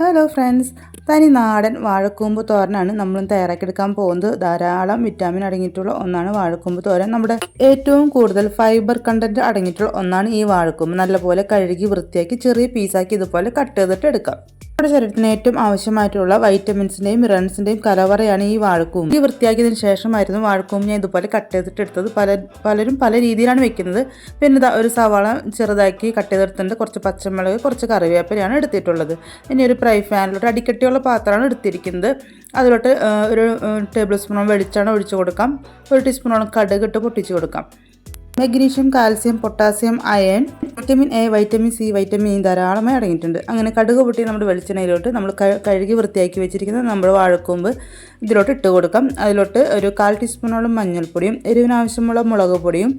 Hello friends, തനി നാടൻ വാഴക്കൂമ്പ് തോരനാണ് നമ്മൾ തയ്യാറാക്കിയെടുക്കാൻ പോകുന്നത്. ധാരാളം വിറ്റാമിൻ അടങ്ങിയിട്ടുള്ള ഒന്നാണ് വാഴക്കൂമ്പ് തോരൻ. നമ്മുടെ ഏറ്റവും കൂടുതൽ ഫൈബർ കണ്ടന്റ് അടങ്ങിയിട്ടുള്ള ഒന്നാണ് ഈ വാഴക്കൂമ്പ്. നല്ലപോലെ കഴുകി വൃത്തിയാക്കി ചെറിയ പീസാക്കി ഇതുപോലെ കട്ട് ചെയ്തിട്ട് എടുക്കാം. നമ്മുടെ ശരീരത്തിന് ഏറ്റവും ആവശ്യമായിട്ടുള്ള വൈറ്റമിൻസിൻ്റെയും മിനറൽസിൻ്റെയും കലവറയാണ് ഈ വാഴക്കൂമ്പ്. ഈ വൃത്തിയാക്കിയതിന് ശേഷമായിരുന്നു വാഴക്കൂമ്പ് ഞാൻ ഇതുപോലെ കട്ട് ചെയ്തിട്ട് എടുത്തത്. പലരും പല രീതിയിലാണ് വെക്കുന്നത്. പിന്നെ ഒരു സവാള ചെറുതാക്കി കട്ട് ചെയ്തെടുത്തിട്ടുണ്ട്. കുറച്ച് പച്ചമുളക്, കുറച്ച് കറിവേപ്പിലയാണ് എടുത്തിട്ടുള്ളത്. ഇനി ഒരു ഫ്രൈ പാനിലോട്ട് അടിക്കട്ടിയുള്ള പാത്രമാണ് എടുത്തിരിക്കുന്നത്. അതിലോട്ട് ഒരു ടേബിൾ സ്പൂണോളം വെളിച്ചെണ്ണ ഒഴിച്ചു കൊടുക്കാം. 1 ടീസ്പൂണോളം കടുക് ഇട്ട് പൊട്ടിച്ച് കൊടുക്കാം. Magnesium, calcium, potassium, iron, vitamin A, vitamin C, vitamin E ധാരാളമായി അടങ്ങിയിട്ടുണ്ട്. അങ്ങനെ കടുക് പൊട്ടി നമ്മുടെ വെളിച്ചെണ്ണയിലോട്ട് നമ്മൾ കഴുകി വൃത്തിയാക്കി വെച്ചിരിക്കുന്ന നമ്മുടെ വാഴക്കൂമ്പ് ഇതിലോട്ട് ഇട്ട് കൊടുക്കാം. അതിലോട്ട് ഒരു 1/4 ടീസ്പൂണോളം മഞ്ഞൾപ്പൊടിയും എരിവിനാവശ്യമുള്ള മുളക് പൊടിയും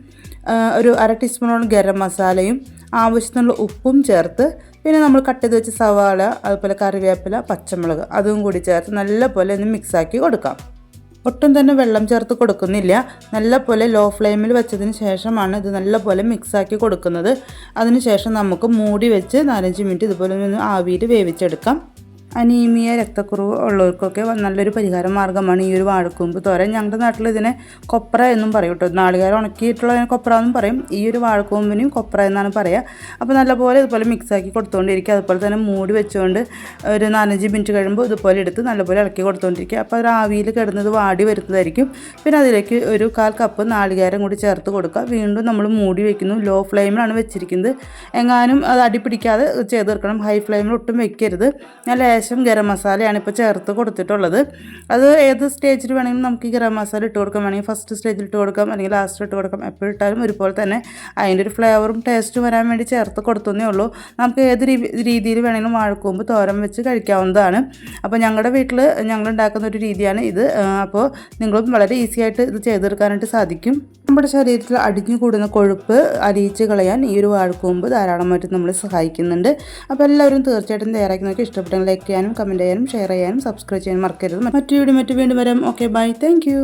ഒരു 1/2 ടീസ്പൂണോളം ഗരം മസാലയും ആവശ്യത്തിനുള്ള ഉപ്പും ചേർത്ത്, പിന്നെ നമ്മൾ കട്ട് ചെയ്ത് വെച്ച സവാള, അതുപോലെ കറിവേപ്പില, പച്ചമുളക് അതും കൂടി ചേർത്ത് നല്ലപോലെ ഒന്ന് മിക്സാക്കി കൊടുക്കാം. ഒട്ടും തന്നെ വെള്ളം ചേർത്ത് കൊടുക്കുന്നില്ല. നല്ലപോലെ ലോ ഫ്ലെയിമിൽ വെച്ചതിന് ശേഷമാണ് ഇത് നല്ലപോലെ മിക്സാക്കി കൊടുക്കുന്നത്. അതിനുശേഷം നമുക്ക് മൂടി വെച്ച് 4-5 മിനിറ്റ് ഇതുപോലെ ഒന്ന് ആവിയിൽ വേവിച്ചെടുക്കാം. അനീമിയ, രക്തക്കുറവ് ഉള്ളവർക്കൊക്കെ നല്ലൊരു പരിഹാര മാർഗ്ഗമാണ് ഈ ഒരു വാഴക്കൂമ്പ് തോരൻ. ഞങ്ങളുടെ നാട്ടിൽ ഇതിനെ കൊപ്ര എന്നും പറയും കേട്ടോ. നാളികേരം ഉണക്കിയിട്ടുള്ളതിനെ കൊപ്ര എന്നും പറയും. ഈ ഒരു വാഴക്കൂമ്പിനും കൊപ്ര എന്നാണ് പറയുക. അപ്പോൾ നല്ലപോലെ ഇതുപോലെ മിക്സാക്കി കൊടുത്തുകൊണ്ടിരിക്കുക. അതുപോലെ തന്നെ മൂടി വെച്ചുകൊണ്ട് ഒരു 4-5 മിനിറ്റ് കഴിയുമ്പോൾ ഇതുപോലെ എടുത്ത് നല്ലപോലെ ഇളക്കി കൊടുത്തുകൊണ്ടിരിക്കുക. അപ്പോൾ ഒരു ആവിയിൽ കിടന്നത് വാടി വരുന്നതായിരിക്കും. പിന്നെ അതിലേക്ക് ഒരു 1/4 കപ്പ് നാളികേരം കൂടി ചേർത്ത് കൊടുക്കുക. വീണ്ടും നമ്മൾ മൂടി വയ്ക്കുന്നു. ലോ ഫ്ലെയിമിലാണ് വെച്ചിരിക്കുന്നത്. എങ്ങാനും അത് അടി പിടിക്കാതെ ചെയ്ത് തീർക്കണം. ഹൈ ഫ്ലെയിമിൽ ഒട്ടും വെക്കരുത്. ഞാൻ ലേശം ഗരം മസാലയാണ് ഇപ്പോൾ ചേർത്ത് കൊടുത്തിട്ടുള്ളത്. അത് ഏത് സ്റ്റേജിൽ വേണമെങ്കിലും നമുക്ക് ഈ ഗരം മസാല ഇട്ട് കൊടുക്കാം. വേണമെങ്കിൽ ഫസ്റ്റ് സ്റ്റേജിൽ ഇട്ട് കൊടുക്കാം, അല്ലെങ്കിൽ ലാസ്റ്റ് ഇട്ട് കൊടുക്കാം. എപ്പോഴും ഇട്ടാലും ഒരുപോലെ തന്നെ അതിൻ്റെ ഒരു ഫ്ലേവറും ടേസ്റ്റും വരാൻ വേണ്ടി ചേർത്ത് കൊടുത്തേ ഉള്ളൂ. നമുക്ക് ഏത് രീതിയിൽ വേണമെങ്കിലും വാഴക്കൂമ്പ് തോരൻ വെച്ച് കഴിക്കാവുന്നതാണ്. അപ്പോൾ ഞങ്ങളുടെ വീട്ടിൽ ഞങ്ങൾ ഉണ്ടാക്കുന്ന ഒരു രീതിയാണ് ഇത്. അപ്പോൾ നിങ്ങളും വളരെ ഈസി ആയിട്ട് ഇത് ചെയ്തെടുക്കാനായിട്ട് സാധിക്കും. നമ്മുടെ ശരീരത്തിൽ അടിഞ്ഞു കൂടുന്ന കൊഴുപ്പ് അലിയിച്ച് കളയാൻ ഈ ഒരു വാഴക്കൂമ്പ് ധാരാളമായിട്ട് നമ്മളെ സഹായിക്കുന്നുണ്ട്. അപ്പോൾ എല്ലാവരും തീർച്ചയായിട്ടും തയ്യാറാക്കി നോക്കി. ഇഷ്ടപ്പെട്ടെങ്കിൽ ലൈക്ക് ചെയ്യാനും, കമൻറ്റ് ചെയ്യാനും, ഷെയർ ചെയ്യാനും, സബ്സ്ക്രൈബ് ചെയ്യാനും മറക്കരുത്. മറ്റു വീണ്ടും വരാം. Okay, bye, thank U.